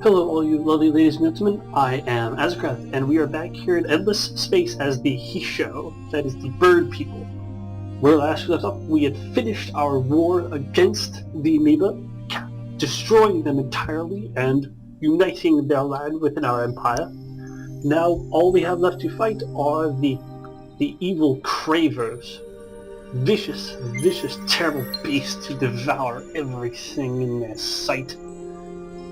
Hello all you lovely ladies and gentlemen, I am Azecreth, and we are back here in Endless Space as the Hissho, that is the bird people. Where last we left off, we had finished our war against the amoeba, destroying them entirely and uniting their land within our empire. Now all we have left to fight are the evil cravers. Vicious, terrible beasts who devour everything in their sight.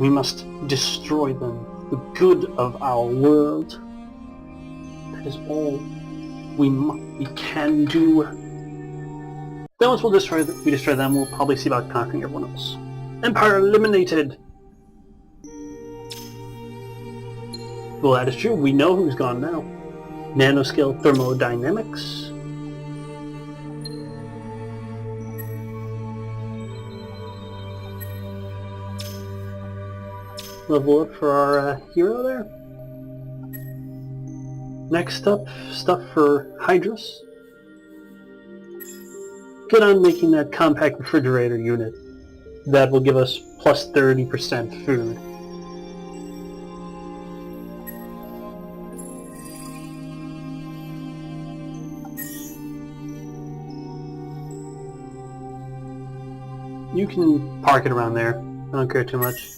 We must destroy them, the good of our world. That is all we can do. Then once we destroy them, we'll probably see about conquering everyone else. Empire eliminated! Well, that is true. We know who's gone now. Nanoscale thermodynamics. Level up for our hero there. Next up, stuff for Hydrus. Get on making that compact refrigerator unit. That will give us plus 30% food. You can park it around there. I don't care too much.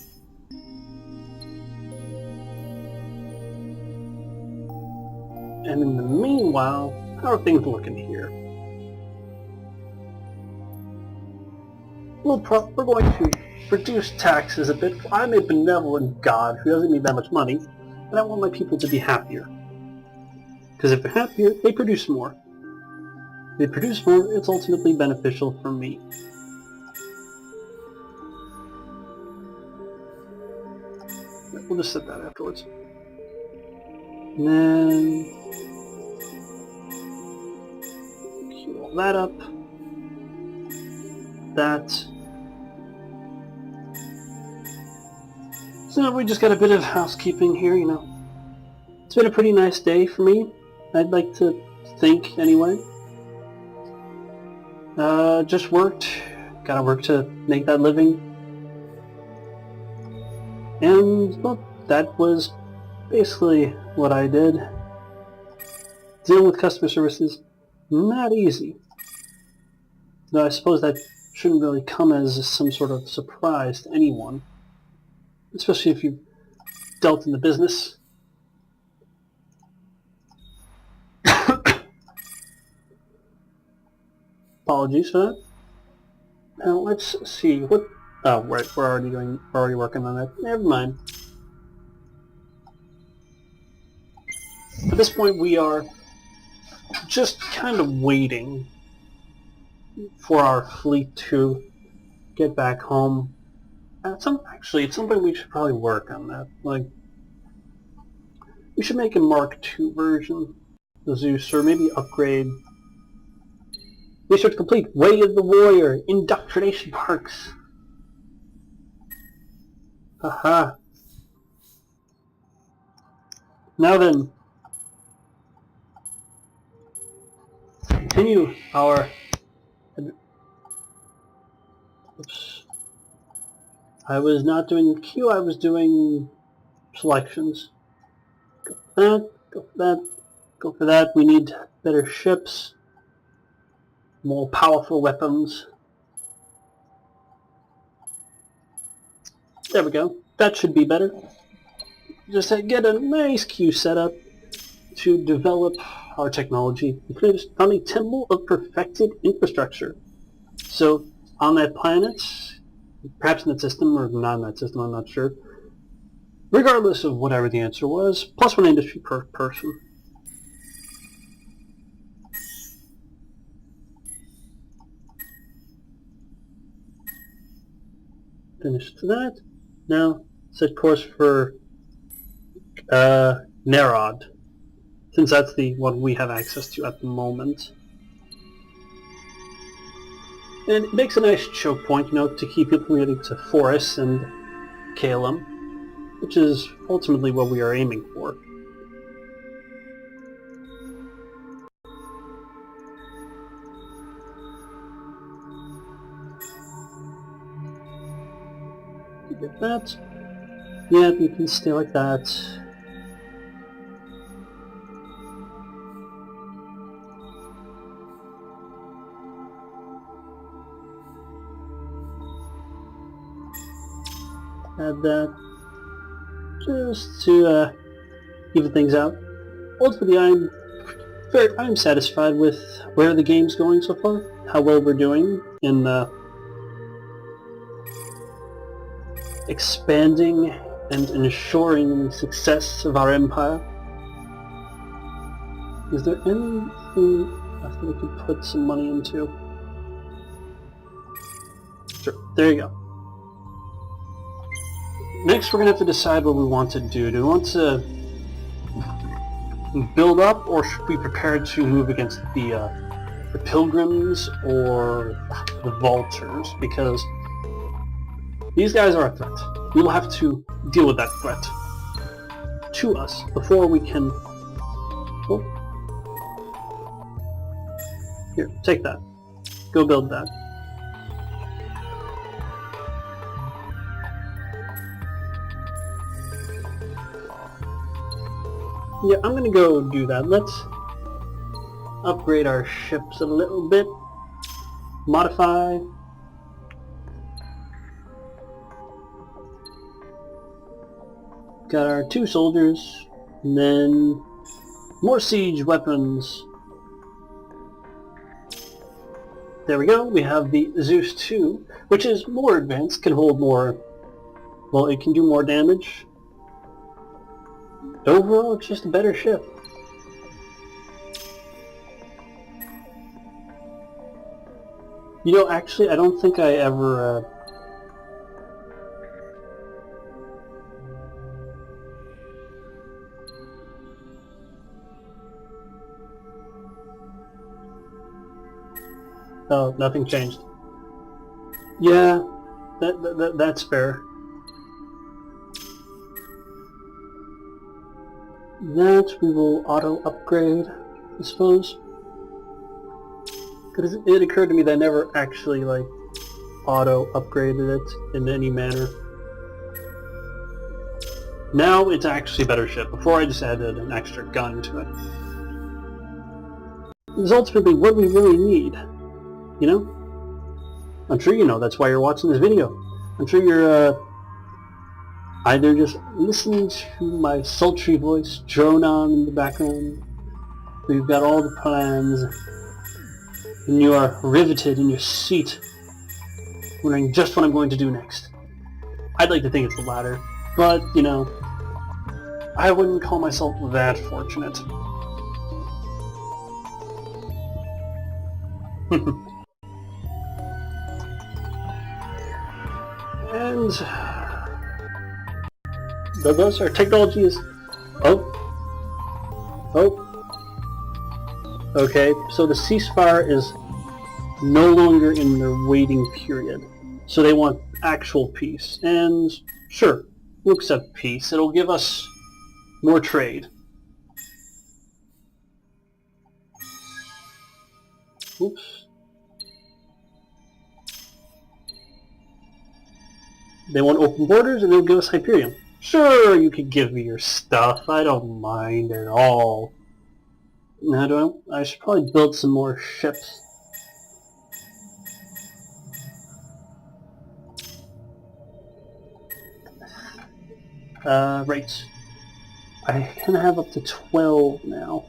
And in the meanwhile, how are things looking here? We're going to reduce taxes a bit. I'm a benevolent god who doesn't need that much money, and I want my people to be happier. Because if they're happier, they produce more. If they produce more, it's ultimately beneficial for me. We'll just set that afterwards. And then queue all that up. That. So now we just got a bit of housekeeping here, you know. It's been a pretty nice day for me, I'd like to think, anyway. Just worked. Gotta work to make that living. And, well, that was basically what I did. Dealing with customer services, not easy. Though I suppose that shouldn't really come as some sort of surprise to anyone. Especially if you've dealt in the business. Apologies for that. Now let's see what. Oh, right, we're already working on that. Never mind. At this point, we are just kind of waiting for our fleet to get back home. Actually, it's something we should probably work on that. Like, we should make a Mark II version of Zeus, or maybe upgrade. Research complete. Way of the Warrior. Indoctrination Parks. Haha. Now then, continue our. Oops. I was not doing the queue, I was doing selections. Go for that, go for that, go for that. We need better ships, more powerful weapons. There we go. That should be better. Just get a nice queue set up to develop our technology. We produced on a temple of perfected infrastructure. So, on that planet, perhaps in that system, or not in that system, I'm not sure. Regardless of whatever the answer was, plus 1 industry per person. Finished that. Now, set course for Nerod, since that's the one we have access to at the moment. And it makes a nice choke point, you know, to keep people from getting to Forest and Kalem, which is ultimately what we are aiming for. Get that. Yeah, you can stay like that. Add that just to even things out. Ultimately, I'm satisfied with where the game's going so far, how well we're doing in expanding and ensuring the success of our empire. Is there anything I think we could put some money into? Sure, there you go. Next, we're going to have to decide what we want to do. Do we want to build up, or should we prepare to move against the Pilgrims or the Vultures? Because these guys are a threat. We will have to deal with that threat to us before we can... Oh. Here, take that. Go build that. Yeah, I'm gonna go do that. Let's upgrade our ships a little bit. Modify. Got our 2 soldiers, and then more siege weapons. There we go. We have the Zeus 2, which is more advanced, can hold more... Well, it can do more damage. Overall, it's just a better ship. You know, actually, I don't think I ever... Oh, nothing changed. Yeah, that's fair. That we will auto-upgrade, I suppose. Because it occurred to me that I never actually, like, auto-upgraded it in any manner. Now it's actually a better ship. Before I just added an extra gun to it. It's ultimately what we really need. You know? I'm sure you know, that's why you're watching this video. I'm sure you're, either just listening to my sultry voice drone on in the background. We've got all the plans, and you are riveted in your seat, wondering just what I'm going to do next. I'd like to think it's the latter, but, you know, I wouldn't call myself that fortunate. And... those our technology is... Oh. Okay, so the ceasefire is no longer in their waiting period. So they want actual peace. And sure, we'll accept peace. It'll give us more trade. Oops. They want open borders and they'll give us Hyperion. Sure, you can give me your stuff. I don't mind at all. Now, I should probably build some more ships. Right. I can have up to 12 now.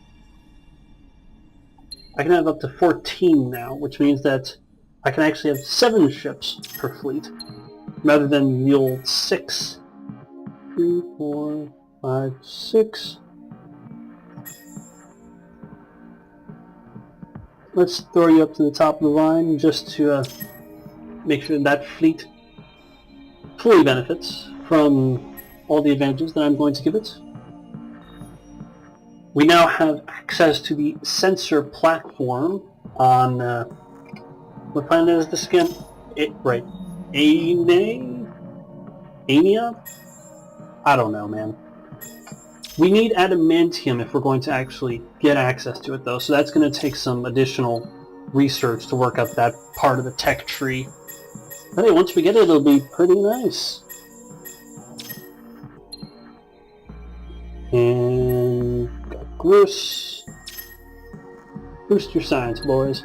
I can have up to 14 now, which means that I can actually have 7 ships per fleet, rather than the old 6. 3, 4, 5, 6. Let's throw you up to the top of the line just to make sure that fleet fully benefits from all the advantages that I'm going to give it. We now have access to the sensor platform on what planet is this again? Right, Ania? I don't know, man. We need adamantium if we're going to actually get access to it, though, so that's going to take some additional research to work out that part of the tech tree. But hey, once we get it, it'll be pretty nice. Bruce. Boost your science, boys.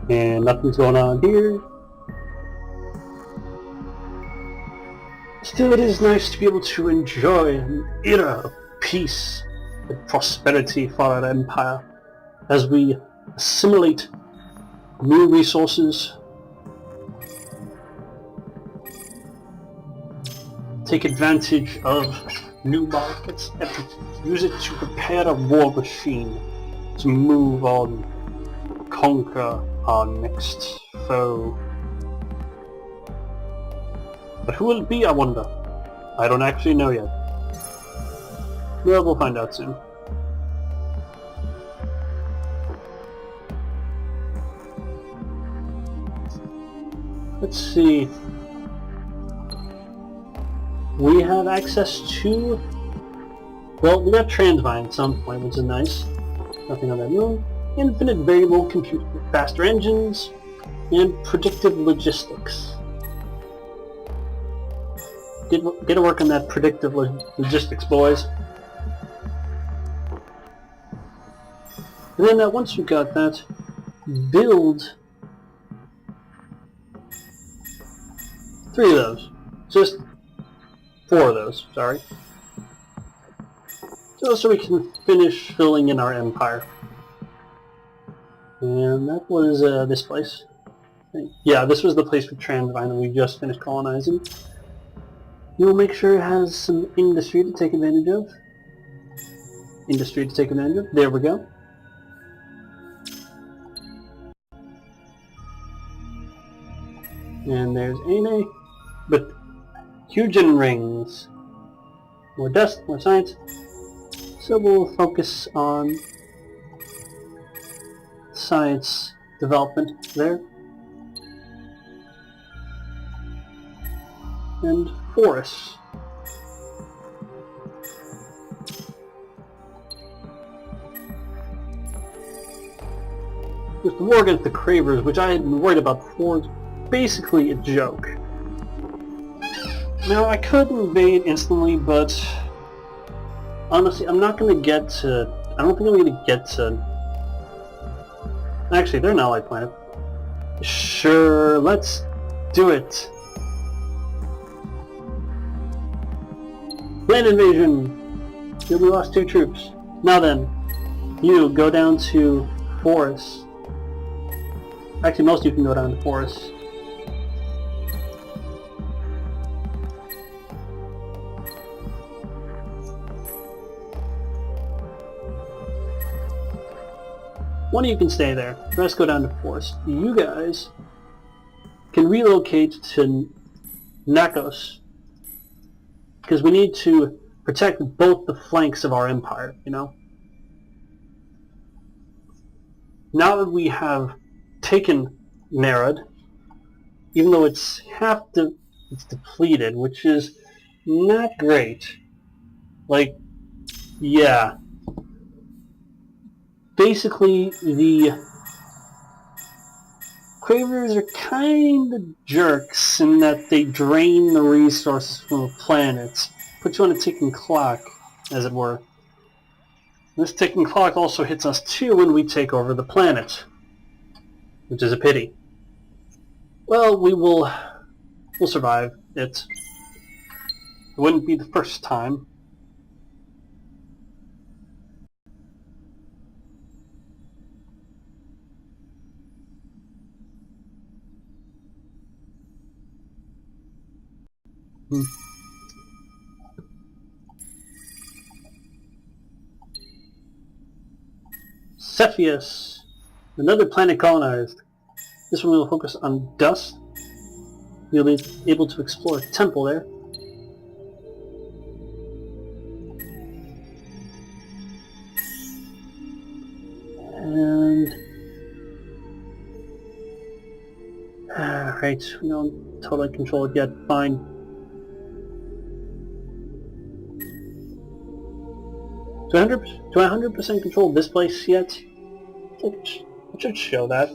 And nothing's going on here. Still, it is nice to be able to enjoy an era of peace and prosperity for our empire as we assimilate new resources, take advantage of new markets, and use it to prepare a war machine to move on, conquer our next foe. But who will it be, I wonder? I don't actually know yet. Well, we'll find out soon. Let's see. We have access to... Well, we got Transvine at some point, which is nice. Nothing on that moon. Infinite variable compute, faster engines, and predictive logistics. Get to work on that predictive logistics, boys. And then once you've got that, build 3 of those. Just 4 of those, sorry. Just so we can finish filling in our empire. And that was this place. Yeah, this was the place with Transvine that we just finished colonizing. You'll make sure it has some industry to take advantage of. There we go. And there's Ane. But Hugen rings. More dust, more science. So we'll focus on science development there. And forests. There's the war against the Cravers, which I had been worried about before, is basically a joke. Now, I could invade instantly, but honestly, I'm not going to get to... I don't think I'm going to get to... Actually, they're an ally planet. Sure, let's do it. Land invasion! We lost 2 troops. Now then, you go down to forests. Actually, most of you can go down to forests. One of you can stay there. The rest go down to forest. You guys can relocate to Nakos, because we need to protect both the flanks of our empire, you know? Now that we have taken Nerad, even though it's it's depleted, which is not great. Like, yeah. Basically, the Cravers are kind of jerks in that they drain the resources from the planets, put you on a ticking clock, as it were. This ticking clock also hits us too when we take over the planet, which is a pity. Well, we'll survive it. It wouldn't be the first time. Cepheus, another planet colonized. This one will focus on dust. You'll be able to explore a temple there. And right, we don't totally control it yet. Fine. Do I 100% control this place yet? It should show that.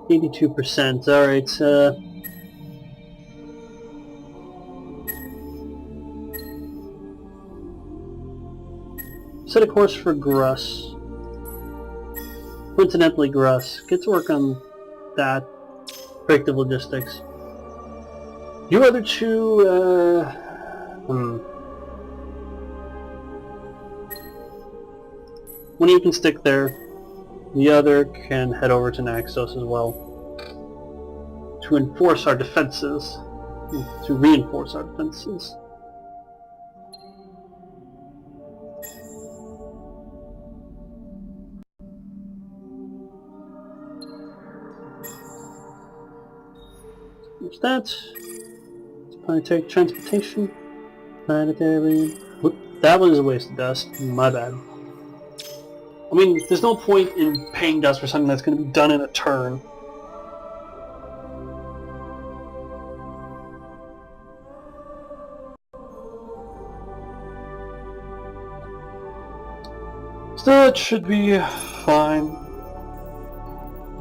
82%. Alright, set a course for Gruss. Coincidentally, Gruss. Get to work on that. Predictive logistics. You other two, one of you can stick there. The other can head over to Naxos as well. To enforce our defenses. To reinforce our defenses. There's that. It's planetary transportation. Planetary... Whoop, that one is a waste of dust. My bad. I mean, there's no point in paying dust for something that's going to be done in a turn. Still, it should be fine.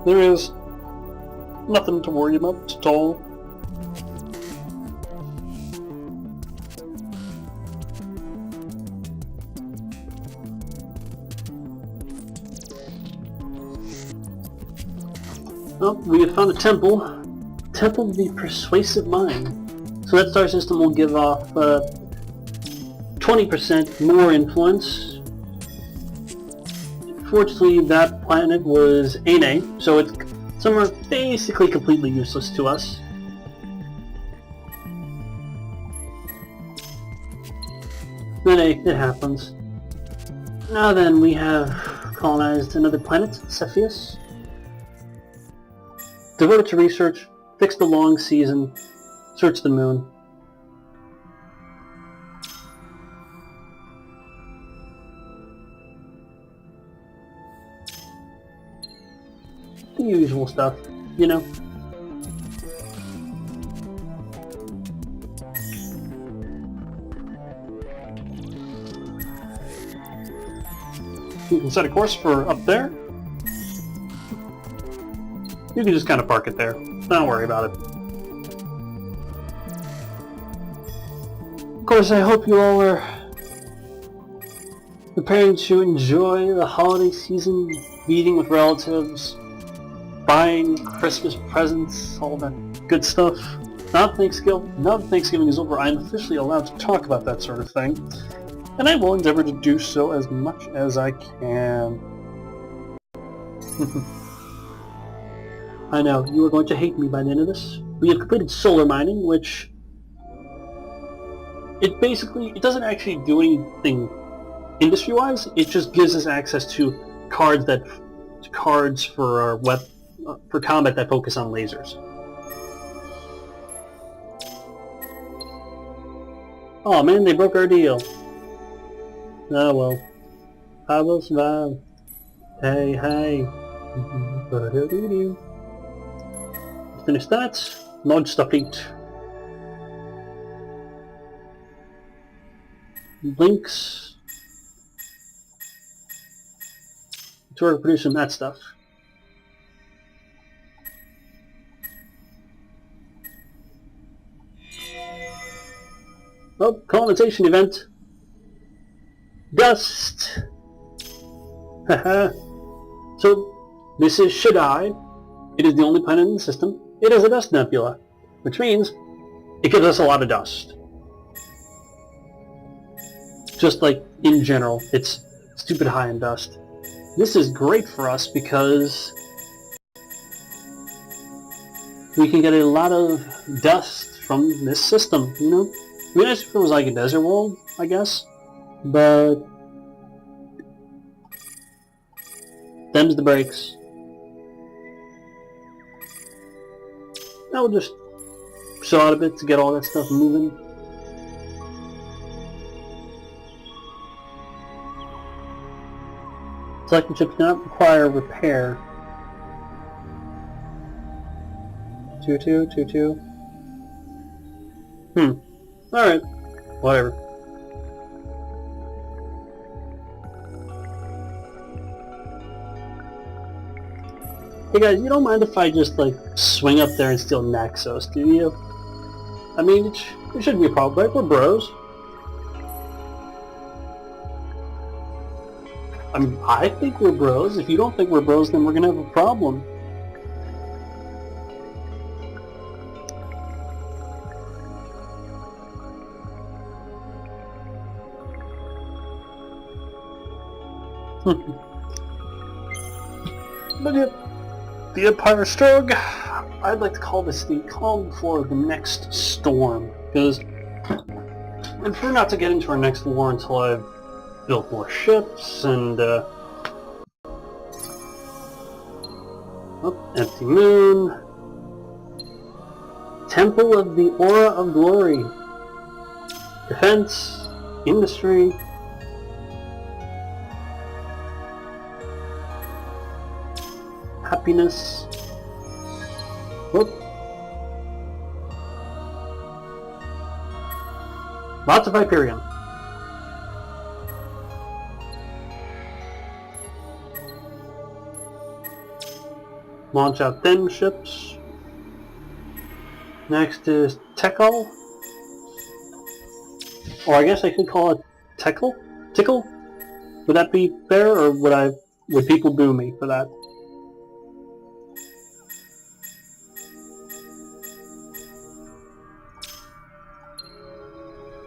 There is nothing to worry about at all. Well, we have found a temple. Temple of the Persuasive Mind. So that star system will give off 20% more influence. Fortunately, that planet was Ane, so it's somewhere basically completely useless to us. But hey, it happens. Now then, we have colonized another planet, Cepheus. Devoted to research, fix the long season, search the moon. The usual stuff, you know. You can set a course for up there. You can just kind of park it there. Don't worry about it. Of course, I hope you all are preparing to enjoy the holiday season, meeting with relatives, buying Christmas presents, all that good stuff. Now that Thanksgiving is over, I am officially allowed to talk about that sort of thing, and I will endeavor to do so as much as I can. I know, you are going to hate me by the end of this. We have completed solar mining, which... It doesn't actually do anything industry-wise, it just gives us access to cards for our for combat that focus on lasers. Oh man, they broke our deal. Oh well. I will survive. Hey, hey. Finish that. Launch the fleet. Links. So we're producing that stuff. Oh, colonization event. Dust. Haha. So, this is Shaddai. It is the only planet in the system. It is a dust nebula, which means it gives us a lot of dust. Just like, in general, it's stupid high in dust. This is great for us because we can get a lot of dust from this system, you know? It'd be nice if it was like a desert world, I guess, but them's the breaks. Now we'll just saw out a bit to get all that stuff moving. Selected chips do not require repair. 2-2. Alright. Whatever. Hey guys, you don't mind if I just, like, swing up there and steal Naxos, do you? I mean, it shouldn't be a problem, right? We're bros. I mean, I think we're bros. If you don't think we're bros, then we're gonna have a problem. But yeah, the Empire is strong. I'd like to call this the calm before the next storm, because I prefer not to get into our next war until I've built more ships and oh, empty moon. Temple of the Aura of Glory. Defense, industry. Happiness. Whoop. Lots of Hyperion. Launch out them ships. Next is Tekal. Or I guess I could call it Tickle? Tickle? Would that be fair, or would people boo me for that?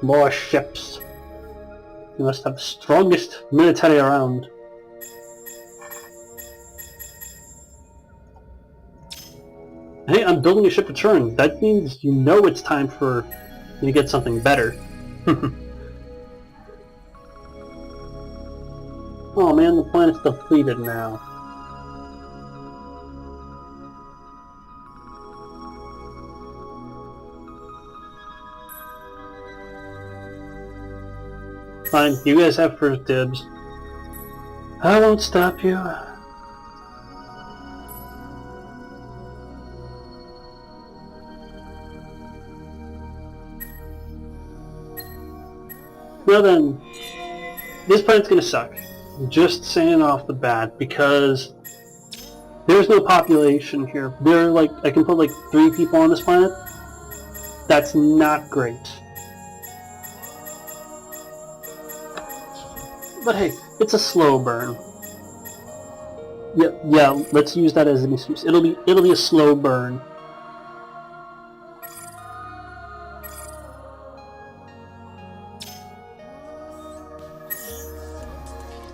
More ships. You must have the strongest military around. Hey, I'm building a ship return. That means you know it's time for me to get something better. Oh man, the planet's depleted now. Fine, you guys have first dibs. I won't stop you. Well then, this planet's gonna suck. Just saying off the bat, because there's no population here. I can put like 3 people on this planet. That's not great. But hey, it's a slow burn. Yeah, let's use that as an excuse. It'll be a slow burn.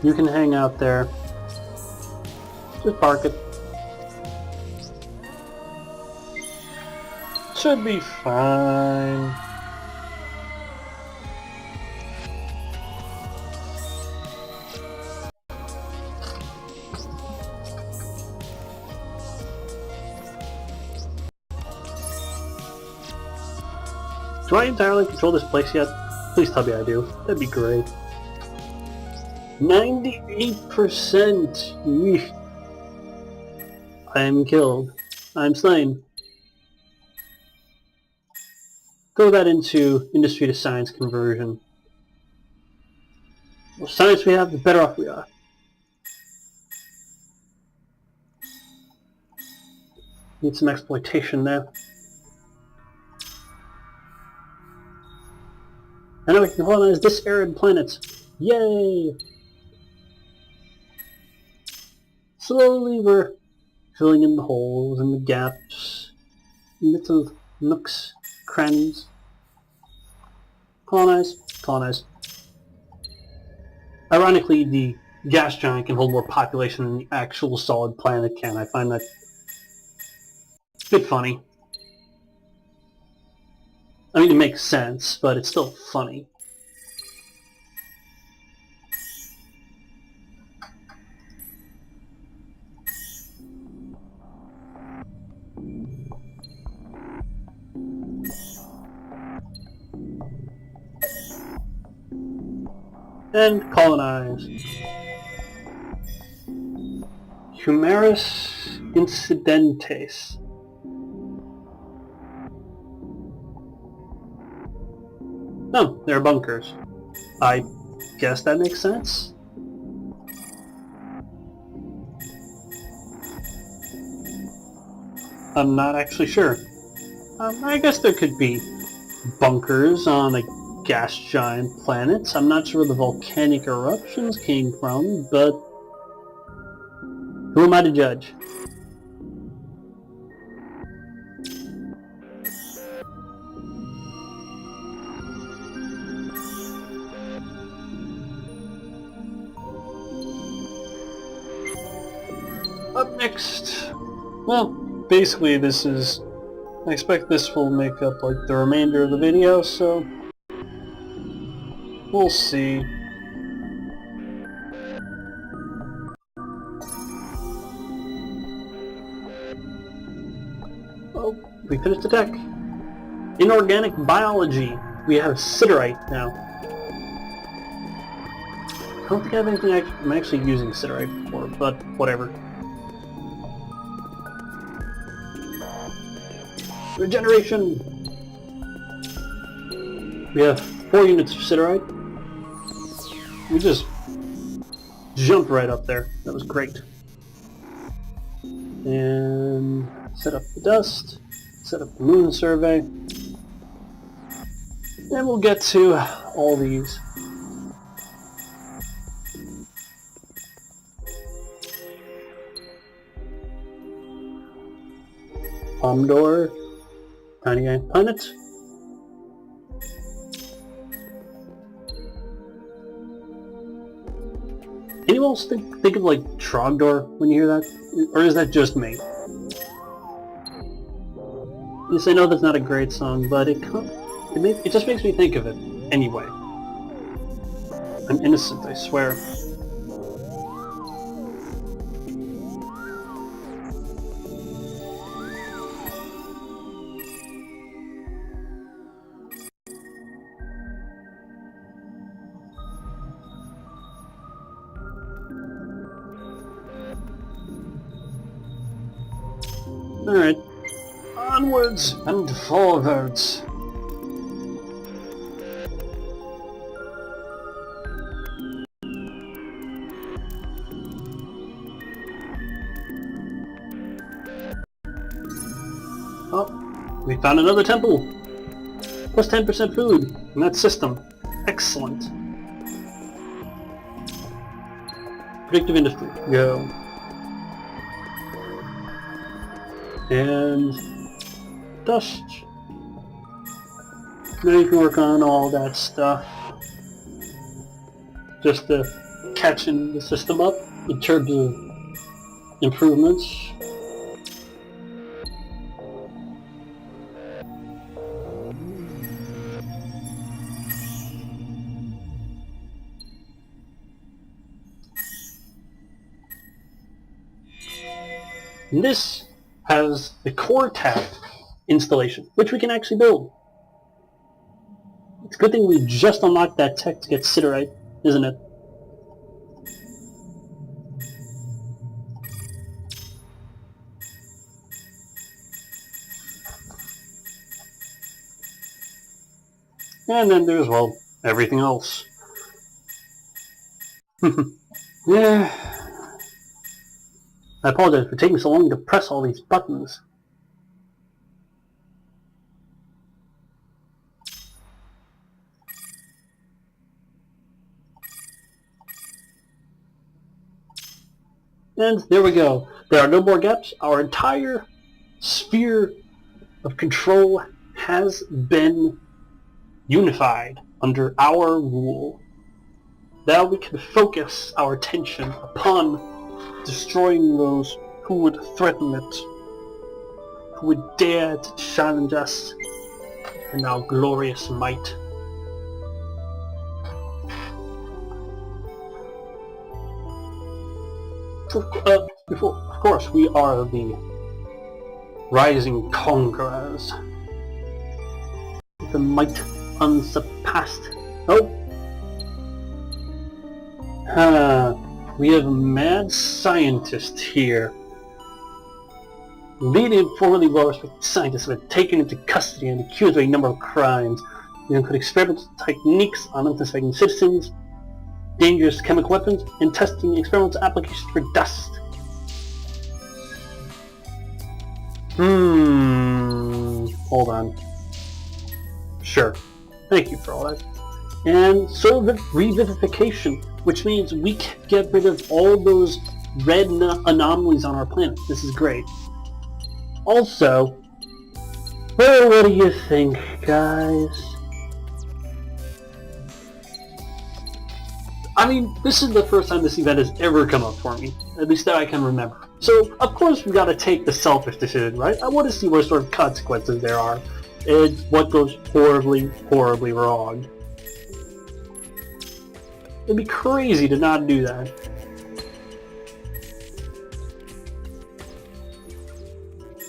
You can hang out there. Just park it. Should be fine. Do I entirely control this place yet? Please tell me I do. That'd be great. 98%! Yeesh. I am killed. I am slain. Throw that into industry to science conversion. The more science we have, the better off we are. Need some exploitation there. I know we can colonize this arid planet. Yay! Slowly we're filling in the holes and the gaps, little nooks, crannies. Colonize, colonize. Ironically, the gas giant can hold more population than the actual solid planet can. I find that a bit funny. I mean, it makes sense, but it's still funny. And colonize. Humerus incidentes. No, they're bunkers. I guess that makes sense. I'm not actually sure. I guess there could be bunkers on a gas giant planet. I'm not sure where the volcanic eruptions came from, but who am I to judge? Up next, well, basically this is, I expect this will make up like the remainder of the video, so we'll see. Oh, we finished the tech. Inorganic biology. We have siderite now. I don't think I have anything I'm actually using siderite for, but whatever. Regeneration! We have 4 units of siderite. We just jumped right up there. That was great. And set up the dust, set up the moon survey, and we'll get to all these. Pomdor, Tiny Ant Planet. Anyone else think of like Trogdor when you hear that? Or is that just me? Yes, I know that's not a great song, but it just makes me think of it anyway. I'm innocent, I swear. Alright, onwards and forwards. Oh, we found another temple! Plus 10% food in that system. Excellent. Predictive industry, go. And dust. Now you can work on all that stuff. Just to catching the system up in terms of improvements. And this has the core tab installation, which we can actually build. It's a good thing we just unlocked that tech to get siderite, isn't it? And then there's, well, everything else. Yeah. I apologize for taking so long to press all these buttons. And there we go. There are no more gaps. Our entire sphere of control has been unified under our rule. Now we can focus our attention upon destroying those who would threaten it, who would dare to challenge us in our glorious might. Of course, we are the rising conquerors, the might unsurpassed. Oh! We have a mad scientist here. Leading formerly well-respected scientists have been taken into custody and accused of a number of crimes. They include experimental techniques on unsuspecting citizens, dangerous chemical weapons, and testing experimental applications for dust. Hold on. Sure. Thank you for all that. And solar revivification, which means we can get rid of all those red anomalies on our planet. This is great. Also, well, what do you think, guys? I mean, this is the first time this event has ever come up for me, at least that I can remember. So, of course, we gotta take the selfish decision, right? I want to see what sort of consequences there are, and what goes horribly, horribly wrong. It'd be crazy to not do that.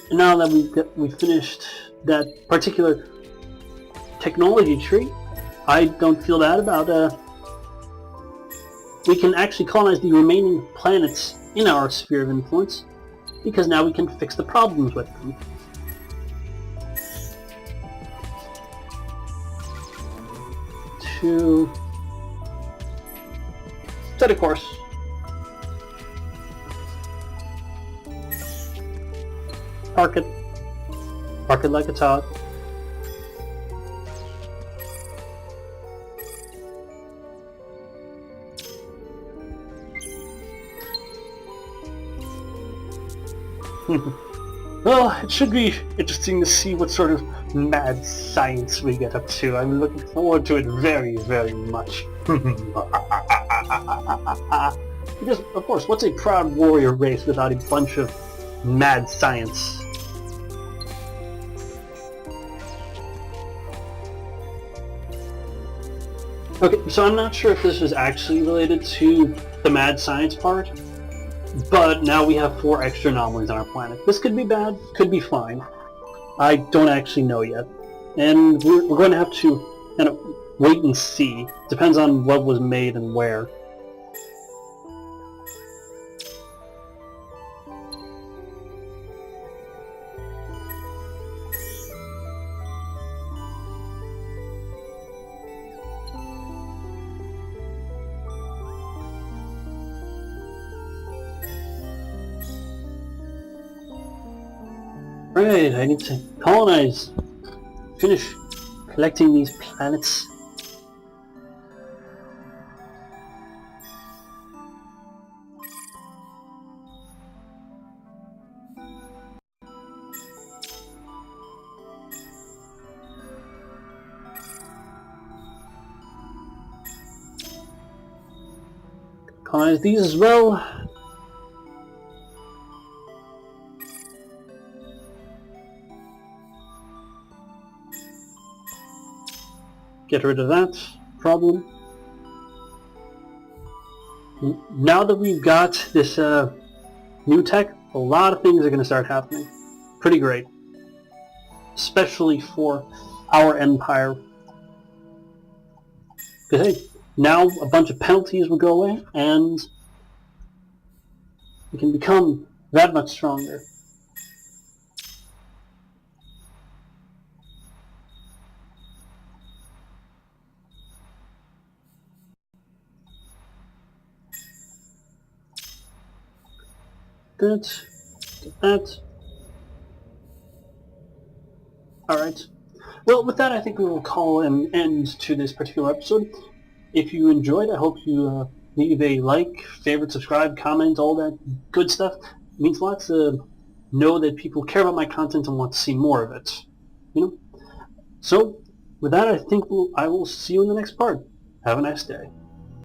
And now that we've finished that particular technology tree, I don't feel bad about we can actually colonize the remaining planets in our sphere of influence, because now we can fix the problems with them. To set a course. Park it. Park it like it's hot. Well, it should be interesting to see what sort of mad science we get up to. I'm looking forward to it very, very much. Because, of course, what's a proud warrior race without a bunch of mad science? Okay, so I'm not sure if this was actually related to the mad science part, but now we have 4 extra anomalies on our planet. This could be bad, could be fine. I don't actually know yet. And we're going to have to kind of wait and see. Depends on what was made and where. Right, I need to colonize. Finish collecting these planets. Colonize these as well. Get rid of that problem. Now that we've got this new tech, a lot of things are going to start happening. Pretty great. Especially for our empire. Because hey, now a bunch of penalties will go away, and we can become that much stronger. Good. Get that. Alright. Well, with that, I think we will call an end to this particular episode. If you enjoyed, I hope you leave a like, favorite, subscribe, comment, all that good stuff. It means a lot to know that people care about my content and want to see more of it. You know? So, with that, I think I will see you in the next part. Have a nice day.